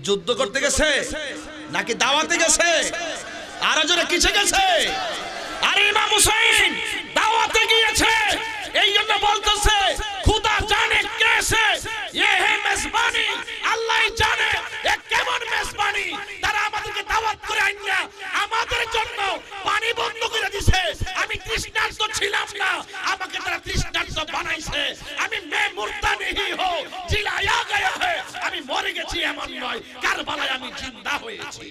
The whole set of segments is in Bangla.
যুদ্ধ করতে গেছে নাকি দাওয়াতে গেছে? আর জোরে কিসে গেছে? আরে ইমাম হুসাইন দাওয়াতে গিয়েছে। এই জন্য বলতেছে খুদা জানে কেসে ये है মেজবানি, আল্লাহই জানে এ কেমন মেজবানি। তারা আমাদেরকে দাওয়াত করে আইনা আমাদের জন্য পানি বন্ধ করে দিয়েছে। আমি তৃষ্ণার্ত ছিলাম না, আমাকে তারা তৃষ্ণার্ত বানাইছে। আমি মে মুর্দা নেহি হো জিলায়া গয়া है, আমি মরে গেছি এমন নয়, কারবালায় আমি জিন্দা হয়েছি।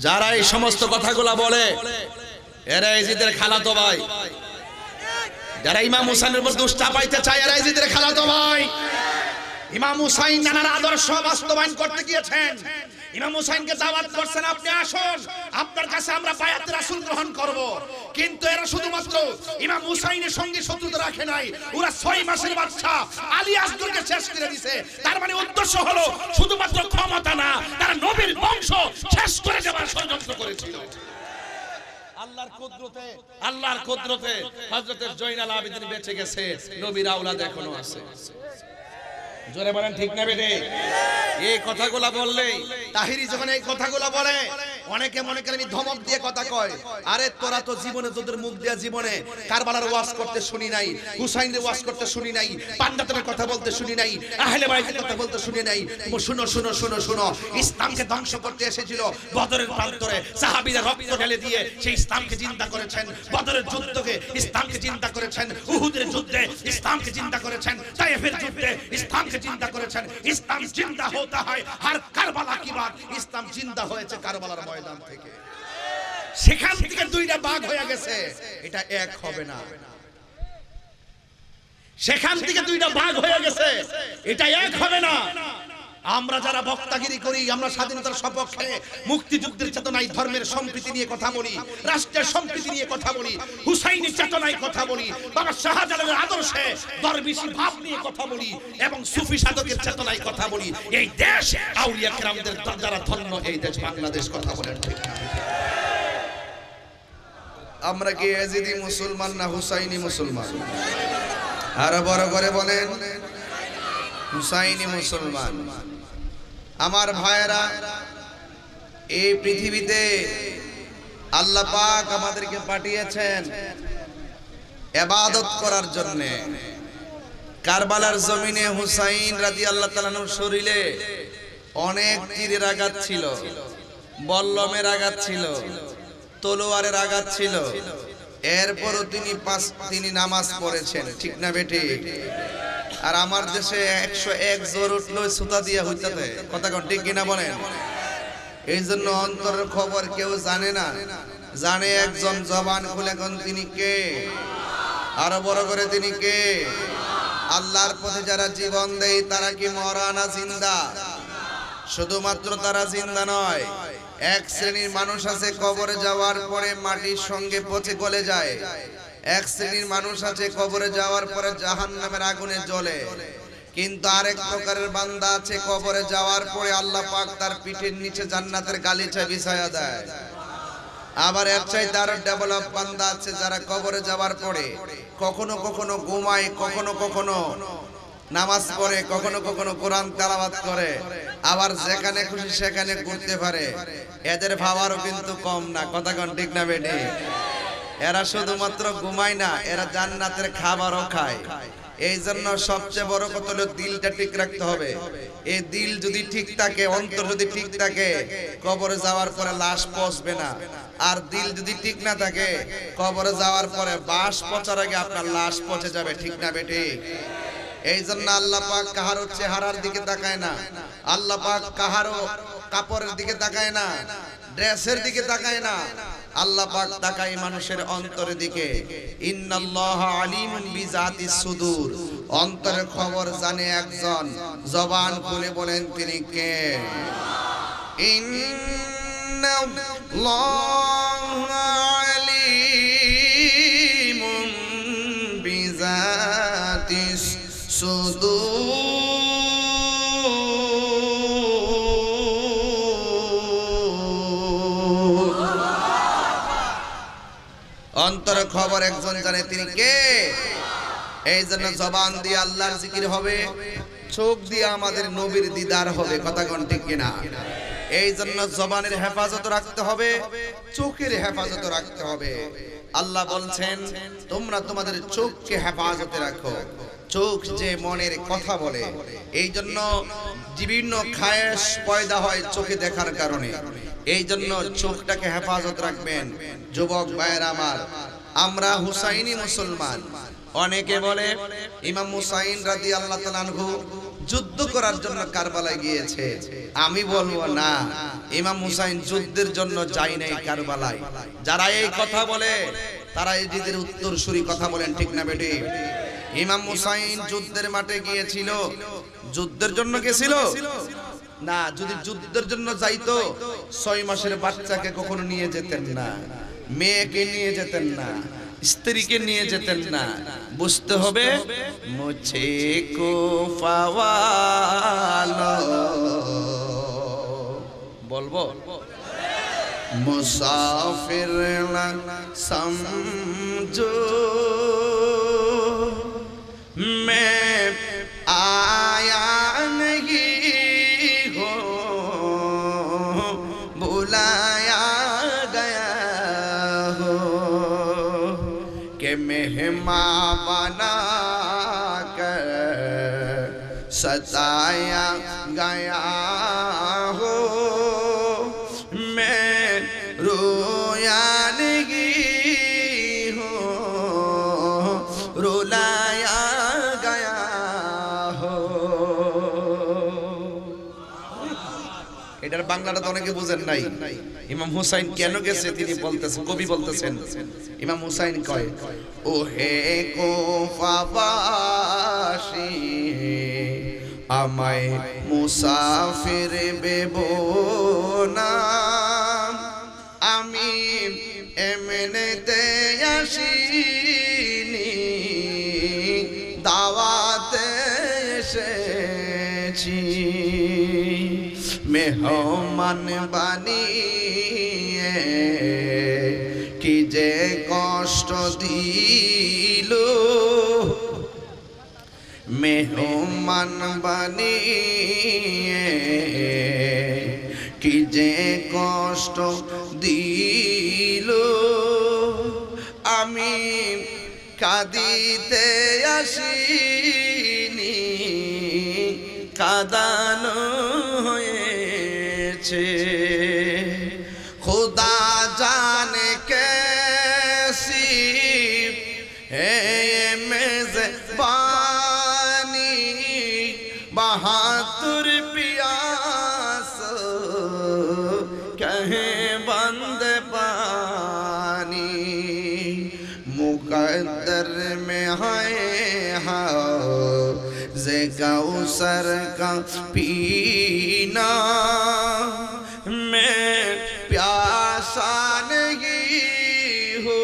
যারা এই সমস্ত কথাগুলা বলে এরা ইয়াজিদের খালাতো ভাই। যারা ইমাম হুসাইনের উপর দোষ চাপাইতে চায় এরা ইয়াজিদের খালাতো ভাই। ইমাম হুসাইন নানার আদর্শ বাস্তবায়ন করতে গিয়েছেন। ইমাম হুসাইনকে দাওয়াত করছেন, আপনি আসুন, আপনার কাছে আমরা বায়াত রাসূল গ্রহণ করব। কিন্তু এরা শুধুমাত্র ইমাম হুসাইনের সঙ্গে শত্রুতা রাখে নাই, ওরা 6 মাসের বাচ্চা আলী আসগরকে শেষ করে দিয়েছে। তার মানে উদ্দেশ্য হলো শুধুমাত্র ক্ষমতা না, তারা নবীর বংশ শেষ করে দেওয়ার ষড়যন্ত্র করেছিল। আল্লাহর কুদরতে হযরত জয়নাল আবেদিন বেঁচে গেছে, নবীর আওলাদ এখনো আছে। জোরে বলেন ঠিক না বেটে? এই কথাগুলা বললেই তাহিরি যখন এই কথাগুলা বলে অনেকে মনে করে আমি ধমক দিয়ে কথা কয়। আরে তোরা তো জীবনে তোদের মুখ দিয়া জীবনে কারবালার ওয়াজ করতে শুনি নাই, হুসাইনের ওয়াজ করতে শুনি নাই, পান্ডাতের কথা বলতে শুনি নাই, আহলে বাইতের কথা বলতে শুনি নাই। শুনো শুনো শুনো শুনো, ইসলামকে ধ্বংস করতে এসেছিল বদরের প্রান্তরে সাহাবীরা রক্ত ঢেলে দিয়ে সেই ইসলামকে জিন্দা করেছেন। বদরের যুদ্ধকে ইসলামকে জিন্দা করেছেন, উহুদের যুদ্ধে ইসলামকে জিন্দা করেছেন, তায়েফের যুদ্ধে ইসলামকে জিন্দা করেছেন। ইসলাম জিন্দা হতে হয় আর কারবালা কি বাত, ইসলাম জিন্দা হয়েছে কারবালার ময়দান থেকে। সেখান থেকে দুইটা ভাগ হয়ে গেছে, এটা এক হবে না। সেখান থেকে দুইটা ভাগ হয়ে গেছে, এটা এক হবে না। আমরা যারা বক্তাগিরি করি, আমরা স্বাধীনতার সপক্ষে, মুক্তিযুদ্ধের চেতনায় ধর্মের সম্প্রীতি নিয়ে কথা বলি, রাষ্ট্রের সম্প্রীতি নিয়ে কথা বলি, হুসাইনি চেতনায় কথা বলি, বাবা শাহজালালের আদর্শে দরবেশি ভাব নিয়ে কথা বলি এবং সুফি সাধকের চেতনায় কথা বলি। এই দেশ আউলিয়া কেরামদের যারা ধন্য, এই দেশ বাংলাদেশ। কথা বলেন ঠিক না? আমরা কি ইয়াজিদি মুসলমান না হুসাইনি মুসলমান? আর বড় করে বলেন হুসাইনি মুসলমান। আমার ভাইয়েরা, এই পৃথিবীতে আল্লাহ পাক আমাদেরকে পাঠিয়েছেন ইবাদত করার জন্য। কারবালার জমিনে হুসাইন রাদিয়াল্লাহু তাআলা আনহুর শরীরে অনেক তীরের আঘাত ছিল, বল্লমের আঘাত ছিল, তলোয়ারের আঘাত ছিল। এরপরও তিনি নামাজ পড়েছেন, ঠিক না বেটি? আর আমার দেশে 101 জোর উঠলো সুতা দিয়া হইতাতে, কথা কোন ঠিক কিনা বলেন? এই জন্য অন্তরের খবর কেউ জানে না, জানে একজন। জবান খুলে কোন তিনি কে? আরো বড় করে তিনি কে? আল্লাহর পথে যারা জীবন দেয় তারা কি মরা না জিন্দা? শুধুমাত্র তারা জিন্দা নয়, এক শ্রেণীর মানুষ আছে কবরে যাওয়ার পরে মাটির সঙ্গে পচে গলে যায়। এক শ্রেণীর মানুষ আছে কবরে যাওয়ার পরে জাহান্নামের আগুনে জ্বলে। কিন্তু আরেক প্রকারের বান্দা আছে কবরে যাওয়ার পরে আল্লাহ পাক তার পিঠের নিচে জান্নাতের গালিচা বিছায়া দেয়। আবার এর চাইতে আরো ডেভেলপ বান্দা আছে যারা কবরে যাওয়ার পরে কখনো কখনো ঘুমায়, কখনো কখনো নামাজ পড়ে, কখনো কখনো কোরআন তেলাওয়াত করে, আবার যেখানে খুশি সেখানে ঘুরতে পারে। এদের ভাবারও কিন্তু কম না, কথা কোন ঠিক না বেটি? এরা শুধুমাত্র ঘুমায় না, এরা জান্নাতের খাবারও খায়। এই জন্য সবচেয়ে বড় কথা হলো দিলটা ঠিক রাখতে হবে। এই দিল যদি ঠিক থাকে, অন্তর যদি ঠিক থাকে, কবরে যাওয়ার পরে লাশ পচবে না। আর দিল যদি ঠিক না থাকে, কবরে যাওয়ার পরে বাস পচার আগে আপনার লাশ পচে যাবে, ঠিক না বেটি? এই জন্য আল্লাহ পাক কাহারো চেহারার দিকে তাকায় না, আল্লাহ পাক কাহারো কাপড়ের দিকে তাকায় না, ড্রেসের দিকে তাকায় না, আল্লাহ পাক তাকায় মানুষের অন্তরের দিকে। ইন্নাল্লাহা আলিমুন বিজাতিস সুদূর, অন্তরের খবর জানে একজন। জবান খুলে বলেন তিনি কে? ইন্নাল্লাহা আলিমুন বিজাতিস সুদূর। অন্তর খবর একজন জানে, তিনি কে? এই জন্য জবান দিয়ে আল্লাহর জিকির হবে, চোখ দিয়ে আমাদের নবীর দিদার হবে। কথা কোন ঠিক কিনা? এই জন্য জবানের হেফাজত রাখতে হবে, চোখের হেফাজত রাখতে হবে। আল্লাহ বলছেন তোমরা তোমাদের চোখকে হেফাজতে রাখো। চোখ যে মনের কথা বলে, এই জন্য বিভিন্ন খায়েশ পয়দা হয় চোখে দেখার কারণে। এই জন্য চোখটাকে হেফাজত রাখবেন। যুবক ভাইয়েরা আমার, আমরা হুসাইনি মুসলমান। অনেকে বলে ইমাম হুসাইন রাদিয়াল্লাহু তাআলা আনহু যুদ্ধ করার জন্য কারবালায় গিয়েছে। আমি বলবো না, ইমাম হুসাইন যুদ্ধের জন্য যায় নাই কারবালায়। যারা এই কথা বলে তারা এদের উত্তরসূরি কথা বলেন, ঠিক না বেটি? ইমাম হুসাইন যুদ্ধের মাঠে গিয়েছিল, যুদ্ধের জন্য গেছিল না। যদি যুদ্ধের জন্য যাইতো 6 মাসের বাচ্চাকে কখনো নিয়ে যেতেন না, মেয়েকে নিয়ে যেতেন না, স্ত্রীকে নিয়ে যেতেন না। বুঝতে হবে মুঝে কো ফাওয়ালো, বলবো মুসাফির না সমঝো मैं आया नहीं हो, बुलाया गया हो, कि मेहमान बना कर सताया गया हो। मैं रोया नहीं हो, रुलाया এটার বাংলাটা তো অনেকে বুঝেন নাই। ইমাম হুসাইন কেন গেছে তিনি বলতেছেন, কবি বলতেছেন, ইমাম হুসাইন কয় ও হে কুফাবাসী আমায় মুসাফির ভেবো না, আমি এমনিতে আসিনি, দাওয়াতে এসেছি। মেহমান বানিয়ে কি যে কষ্ট দিল, মেহমান বানিয়ে কি যে কষ্ট দিল। আমি কাঁদিতে আসিনি, কাঁদানো হয়েছে। खुदा जाने कैसी है मेज़बानी, बहादुर प्यास कहे बंद पानी, मुकद्दर में है जे कौसर का पीना, मैं प्यासा नहीं हो,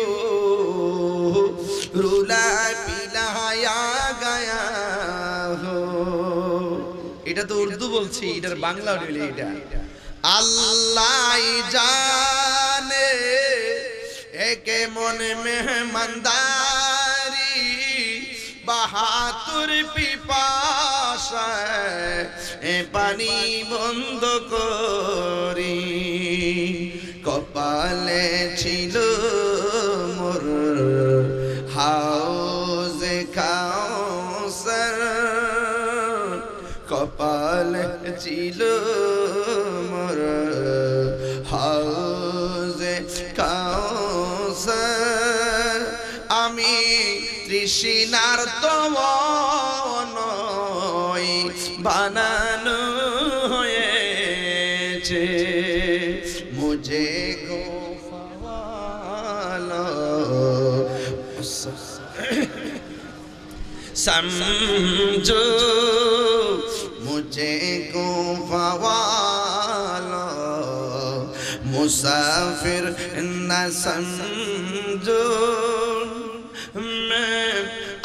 रुला पिलाया गया हो। এটা তো উর্দু বলছি, এটার বাংলা হইল এটা। আল্লাহ জানে একে মনে মেহমানদারি, বাহাতুর পিপাসা এ পানি বন্ধ করি, কপালে ছিল মোর হাউজে কাউসার, কপালে ছিল মোর হাউজে কাউসার। আমি তৃষ্ণার তনয় বানানো হয়েছে, মুঝে গো ফাওয়ালো समझो, मुझे को फवालो मुसाफिर न समझो, मैं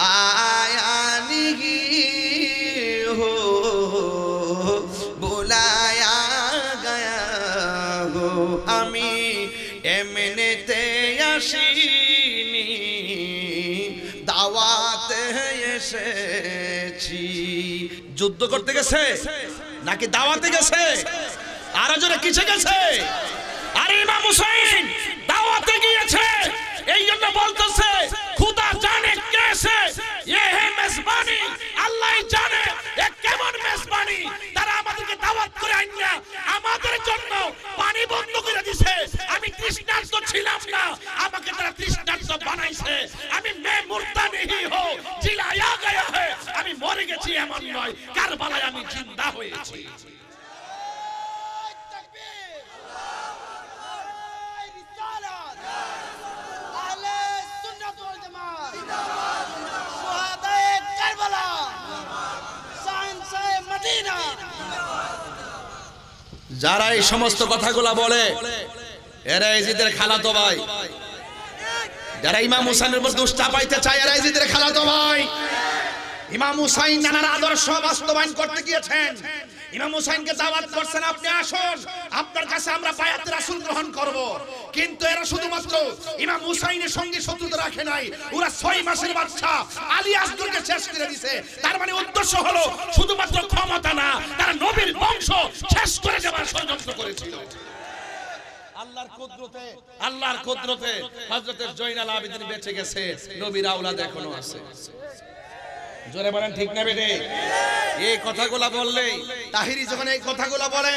आया नहीं हो, बुलाया गया हो। আমি এমনিতে আসি এসেছি। যুদ্ধ করতে গেছে নাকি দাওয়াতে গেছে? আরো জোরে কিসে গেছে? আরে ইমাম হুসাইন দাওয়াতে গিয়েছে। এই জন্য বলতেছে খুদা জানে কেসে ये है মেজবানি, আল্লাহ জানে এ কেমন মেজবানি। তারা আমাদেরকে দাওয়াত করে আইনা আমাদের জন্য পানি বন্ধ করে দিয়েছে। আমি তৃষ্ণার্ত ছিলাম না, আমাকে তারা তৃষ্ণার্ত বানাইছে। আমি মে মুর্দা নেহি হো জিলায়া গয়া হে, আমি মরে গেছি এমন নয়, কারবালায় আমি জিন্দা হয়েছি। যারা এই সমস্ত কথাগুলা বলে এরা ইজিদের খালাতো ভাই। যারা ইমাম হুসাইনের উপর দোষ চাপাইতে চায় এরা ইজিদের খালাতো ভাই। ইমাম হুসাইন নানার আদর্শ বাস্তবায়ন করতে গিয়েছেন। ইমাম হুসাইনকে দাওয়াত করছেন, আপনি আসুন, আপনার কাছে আমরা বায়াতে রাসূল গ্রহণ করব। কিন্তু এরা শুধুমাত্র ইমাম হুসাইনের সঙ্গে শত্রুতা রাখে নাই, ওরা 6 মাসের বাচ্চা আলী আসগরকে শেষ করে দিয়েছে। তার মানে উদ্দেশ্য হলো শুধুমাত্র ক্ষমতা না, তারা নবীর বংশ শেষ করে দেওয়ার ষড়যন্ত্র করেছিল। আল্লাহর কুদরতে হযরত জয়নাল আবেদিন বেঁচে গেছে, নবীর আওলাদ এখনো আছে। জোরে বলেন ঠিক না বেটে? এই কথাগুলো বললেই তাহিরি যখন এই কথাগুলো বলে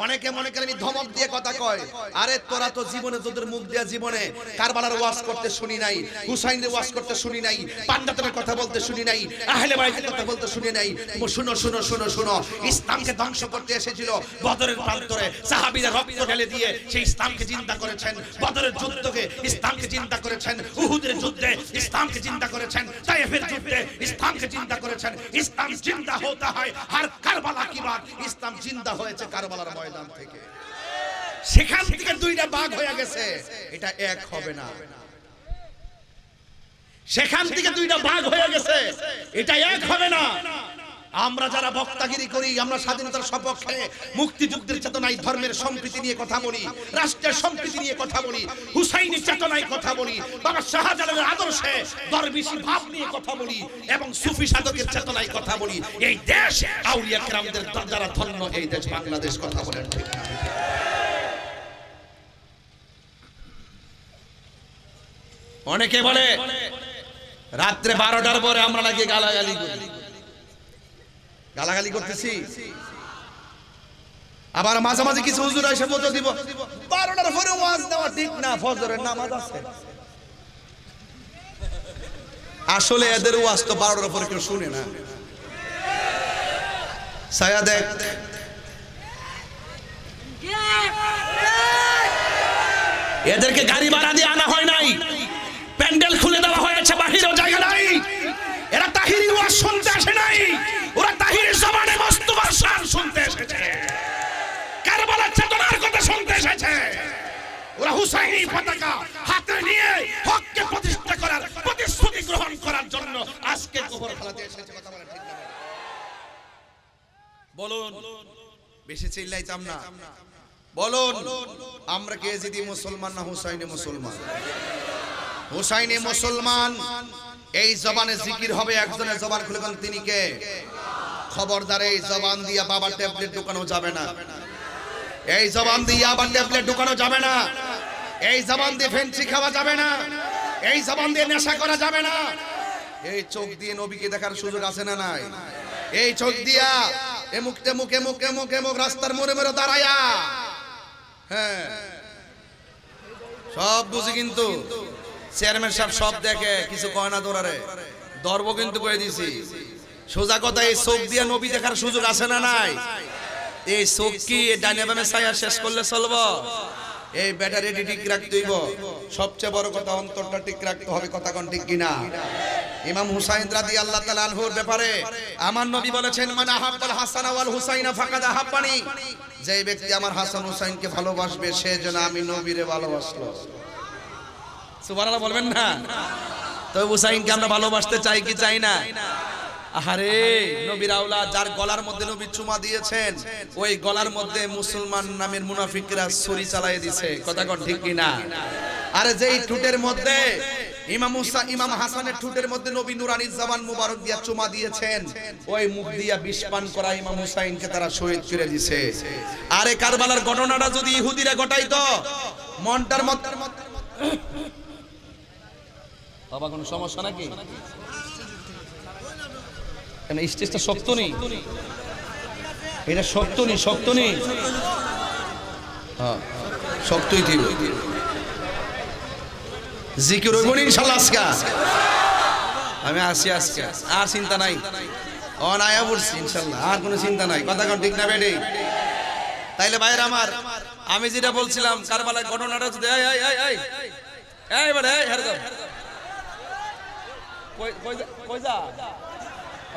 অনেকে মনে করে আমি ধমক দিয়ে কথা কয়। আরে তোরা তো জীবনে তোদের মুখ দিয়া জীবনে কারবালার ওয়াজ করতে শুনি নাই, হুসাইনের ওয়াজ করতে শুনি নাই, পান্ডাতের কথা বলতে শুনি নাই, আহলে বাইতের কথা বলতে শুনি নাই। শুনো শুনো শুনো শুনো, ইসলামকে ধ্বংস করতে এসেছিল বদরের প্রান্তরে সাহাবীরা রক্ত ঢেলে দিয়ে সেই ইসলামকে জিন্দা করেছেন। বদরের যুদ্ধকে ইসলামকে জিন্দা করেছেন, উহুদের যুদ্ধে ইসলামকে জিন্দা করেছেন, তায়েফের যুদ্ধে ইসলামকে জিন্দা করেছেন। ইসলাম জিন্দা হতে হয় আর কারবালা কি বাত, ইসলাম জিন্দা হয়েছে কারবালার ময়দান থেকে। সেখান থেকে দুইটা ভাগ হয়ে গেছে, এটা এক হবে না। সেখান থেকে দুইটা ভাগ হয়ে গেছে, এটা এক হবে না। আমরা যারা বক্তাগিরি করি, আমরা স্বাধীনতার সপক্ষে, মুক্তিযুদ্ধের চেতনায় ধর্মের সম্প্রীতি নিয়ে কথা বলি, রাষ্ট্রের সম্প্রীতি নিয়ে কথা বলি, হুসাইনি চেতনায় কথা বলি, বাবা শাহজালালের আদর্শে দরবেশি ভাব নিয়ে কথা বলি এবং সুফি সাধকের চেতনায় কথা বলি। এই দেশ আউলিয়া কেরামদের দ্বারা ধন্য এই দেশ বাংলাদেশ। কথা বলেন ঠিক না? অনেকে বলে রাত্রে 12টার পরে আমরা নাকি গালাগালি করি। গালাগালি করতেছি, আবার মাঝে মাঝে কিছু হুজুর এসে বলতে দিব 12টার পরে ওয়াজ দেওয়া ঠিক না, ফজরের নামাজ আছে। আসলে এদের ওয়াজ তো 12টার পরে কেউ শুনে না। ছায়া দেখ, এদেরকে গাড়ি ভাড়া দিয়ে আনা হয় নাই, প্যান্ডেল খুলে দেওয়া হয়েছে, বাহিরেও জায়গা নাই। এরা তাহিরি ওয়াজ শুনতে আসে নাই, ওরা তাহিরি জবানে মুস্তাফার শান শুনতে এসেছে, কারবালার চেতনার কথা শুনতে এসেছে। ওরা হুসাইনি পতাকা হাতে নিয়ে হককে প্রতিষ্ঠা করার প্রতিশ্রুতি গ্রহণ করার জন্য আজকে কবর খেলাতে এসেছে। কথা বলেন ঠিক না? বলুন, বেশি চিল্লাইতাম না। বলুন, আমরা কে যদি মুসলমান না হুসাইনি মুসলমান? হুসাইনি মুসলমান। এই জবানে জিকির হবে, একজনের জবান খুলে কোন তিনি কে? খবরদার, এই জবান দিয়ে বাবা ট্যাবলেট ঢোকানো যাবে না, এই জবান দিয়ে আবার ট্যাবলেট ঢোকানো যাবে না, এই জবান দিয়ে ফেন্সি খাওয়া যাবে না, এই জবান দিয়ে নেশা করা যাবে না। এই চোখ দিয়ে নবীকে দেখার সুযোগ আছে না নাই? এই চোখ দিয়া এমুকতে মুখে মুখে মুখে মুখ রাস্তার মোড়ে মোড়ে দাঁড়ায়া, হ্যাঁ সব বুঝি, কিন্তু চেয়ারম্যান সাহেব সব দেখে, কিছু কয় না দৌড়ারে ধরব, কিন্তু কয়ে দিছি সোজা কথা। এই চোখ দিয়ে নবী দেখার সুযোগ আছে না নাই? এই চোখ কি ডাইনে বামে ছায়া শেষ করলে চলবো? এই ব্যাটারি ঠিক রাখতে হইব। সবচেয়ে বড় কথা, অন্তরটা ঠিক রাখতে হবে। কথা কোন ঠিক কিনা? ইমাম হুসাইন রাদিয়াল্লাহু তাআলা আনহুর ব্যাপারে আমার নবী বলেছেন, মান আহাব্বাল হাসান ওয়াল হুসাইনা ফাকাদ আহাব্বানি, যে ব্যক্তি আমার হাসান হুসাইনকে ভালোবাসবে সে যেন আমি নবীরে ভালোবাসলো। সুবহানাল্লাহ বলবেন না? তো হুসাইনকে আমরা ভালোবাসতে চাই কি চাই না? আরে নবীর আওলাদ, যার গলার মধ্যে নবী চুমা দিয়েছেন, ওই গলার মধ্যে মুসলমান নামের মুনাফিকরা ছুরি চালিয়ে দিয়েছে। কথা কোন ঠিক কিনা? আরে যেই ঠোঁটের মধ্যে ইমাম হাসানের ঠোঁটের মধ্যে নবী নুরানি জবান মুবারক দিয়া চুমা দিয়েছেন, ওই মুখ দিয়া বিষ পান করা ইমাম হুসাইনকে তারা শহীদ করে দিয়েছে। আরে কারবালার ঘটনাটা যদি ইহুদিরা ঘটাইতো, মনটার মধ্যে বাবা কোনো সমস্যা নাকি? কেন স্টেজটা শক্ত নেই? এটা শক্ত নেই, শক্ত নেই, হ্যাঁ শক্তই দিব। জিকির হইব না ইনশাআল্লাহ আজকে। আমি আসি আজকে, আর চিন্তা নাই, অনায়া বলছি ইনশাআল্লাহ, আর কোনো চিন্তা নাই। কথা কোন ঠিক না বেডি? তাইলে ভাইরা আমার, আমি যেটা বলছিলাম কারবালার ঘটনাটা যদি এই এই এই এই এই বড় এই হেরে যাও, কই যা?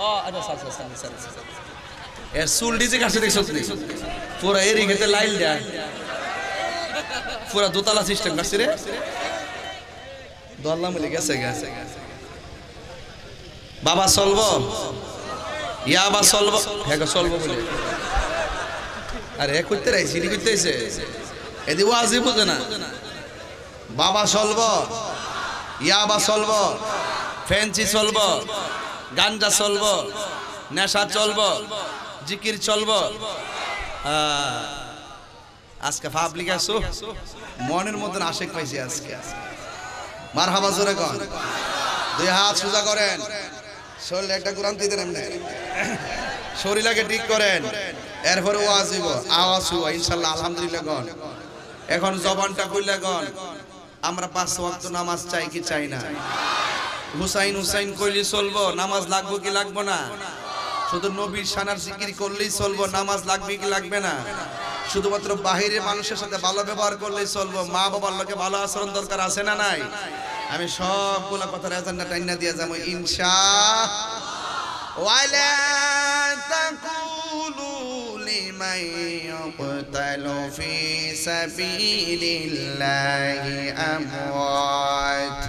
ও আচ্ছা স্যার এর চুল ডিজে কাছে দেখছো তুমি? পুরো এরি খেতে লাইল দেয়, পুরো দোতলা সিস্টেম কাছে রে, দল্লা মিলে গেছে গেছে। বাবা চলব, ইয়াবা চলব, হ্যাঁ চলব বলে। আরে এ করতে রাইছি, এটি করতে আইছে, এদি ওয়াজি বুঝে না। বাবা চলব, ইয়াবা চলব, ফেন্সি চলব, গাঞ্জা চলব, নেশা চলব, জিকির চলব। আজকে পাবলিক আসো, মনের মতন আশেক পাইছি আজকে। মারহাবা জোরে কর, দুই হাত সোজা করেন, শরীরে একটা কোরআন দিতেন এমনি, শরীরটাকে ঠিক করেন, এরপরে ওয়াজ হইব, আওয়াজ হইব ইনশাআল্লাহ আলহামদুলিল্লাহ গন। এখন জবানটা কইলে গন, আমরা 5 ওয়াক্ত নামাজ চাই কি চাই না? হুসাইন হুসাইন কইলি চলবো, নামাজ লাগবে কি লাগবে না? শুধু নবীর শানার জিকির করলেই চলবো, নামাজ লাগবে কি লাগবে না? শুধুমাত্র বাহিরের মানুষের সাথে ভালো ব্যবহার করলেই চলবো, মা বাবার লোকে ভালো আচরণ দরকার আছে না নাই? আমি সবগুলা কথার এজেন্ডা টাইনা দিয়ে যাবো ইনশাআল্লাহ। ওয়ালা তাকুলু লিমান ইয়াকতালু ফি সাবিলিল্লাহি আমওয়াত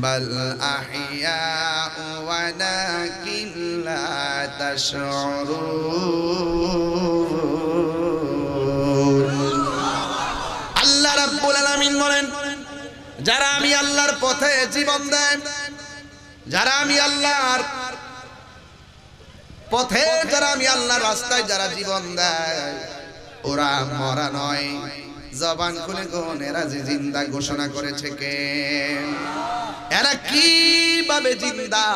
বাল আহইয়াউ ওয়ালাকিন লা তাশউরুন। আল্লাহ রাব্বুল আলামিন বলেন, যারা আমি আল্লাহর পথে জীবন দেয়, যারা আমি আল্লাহর পথে, যারা আমি আল্লাহর রাস্তায় যারা জীবন দেয়, ওরা মরা নয়, জবান খুলে কোন এরা যে জিন্দা ঘোষণা করেছে কে? এরা কিভাবে জিন্দা?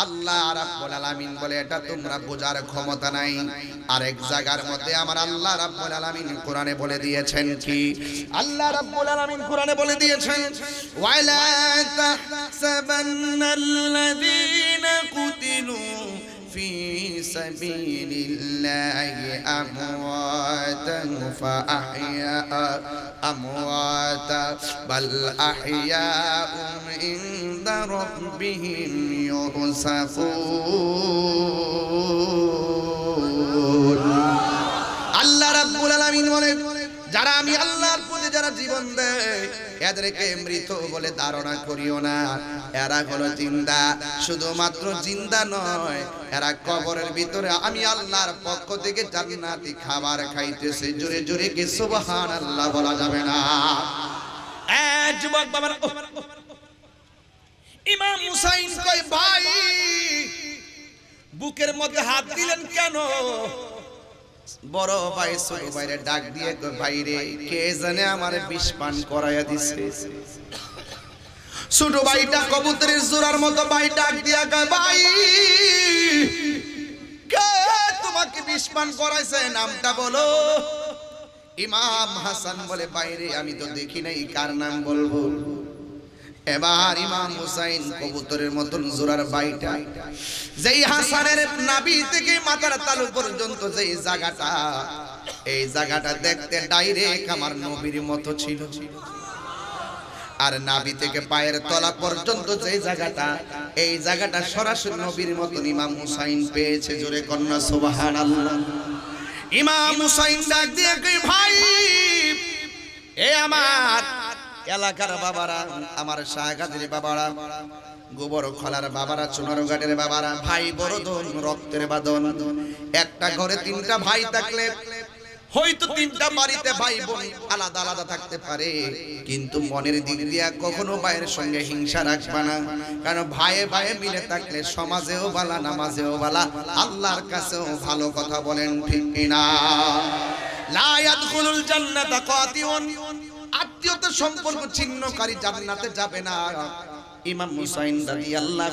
আল্লাহ রাব্বুল আলামিন বলে এটা তোমরা বোঝার ক্ষমতা নাই। আরেক জায়গার মধ্যে আমার আল্লাহ রাব্বুল আলামিন কোরআনে বলে দিয়েছেন কি? আল্লাহ রাব্বুল আলামিন কোরআনে বলে দিয়েছেন, ওয়ালা তাহসাবান্নাল্লাযীনা কুতিলু ফি সাবিলিল্লাহি আমওয়াতান আমওয়াতা বাল আহইয়াউম ইনদা রাব্বিহিম ইউরসাকুন। আল্লাহ রাব্বুল আলামিন বলেন, যারা আমি আল্লাহর পথে যারা জীবন দেয়, এদেরকে মৃত বলে ধারণা করিও না, এরা হলো জিন্দা। শুধুমাত্র জিন্দা নয়, এরা কবরের ভিতরে আমি আল্লাহর পক্ষ থেকে জান্নাতি খাবার খাইতেছে। জোরে জোরে কি সুবহানাল্লাহ বলা যাবে না? যুবক বাবারা, ইমাম হুসাইন কয়, ভাই বুকের মধ্যে হাত দিলেন কেন? বড় ভাই ছোট ভাইরে ডাক দিয়ে কয়, ভাই রে, কে জানে আমারে বিষ পান করাইয়া দিছে। ছোট ভাইটা কবুতরের জোড়ার মতো ভাই ডাক দিয়া কয়, ভাই কে তোমাকে বিষ পান করাইছে? নামটা বলো। ইমাম হাসান বলে, ভাই রে, আমি তো দেখি নাই, কার নাম বলবো? এবার ইমাম হুসাইন কবুতরের মতন জোড়ার বাইটা, যেই হাসানের নাভি থেকে মাথার তালু পর্যন্ত যেই জায়গাটা, এই জায়গাটা দেখতে ডাইরেক্ট আমার নবীর মতো ছিল। আর নাভি থেকে পায়ের তলা পর্যন্ত যেই জায়গাটা, এই জায়গাটা সরাসরি নবীর মতন ইমাম হুসাইন পেয়েছে। জোরে কন্যা সুবহানাল্লাহ। ইমাম হুসাইন ডাক দিয়ে কই, ভাই এ আমার এলাকার বাবারা, আমার শাহগাজীর বাবারা, গোবর খলার বাবারা, চুনারঘাটের বাবারা, ভাই বড় ধন, রক্তের বাঁধন। একটা ঘরে 3টা ভাই থাকলে হয়তো তিনটা বাড়িতে ভাই বোন আলাদা আলাদা থাকতে পারে, কিন্তু মনের দিক দিয়ে কখনো ভাইয়ের সঙ্গে হিংসা রাখবা না। কারণ ভাইয়ে ভাইয়ে মিলে থাকলে সমাজেও ভালো, নামাজেও ভালো, আল্লাহর কাছেও ভালো। কথা বলেন ঠিক কিনা? লা ইয়াদখুলুল জান্নাতা কাতিউন, আত্মীয়তার সম্পর্ক ছিন্নকারী জান্নাতে যাবে না। ইমাম হুসাইন রাদিয়াল্লাহু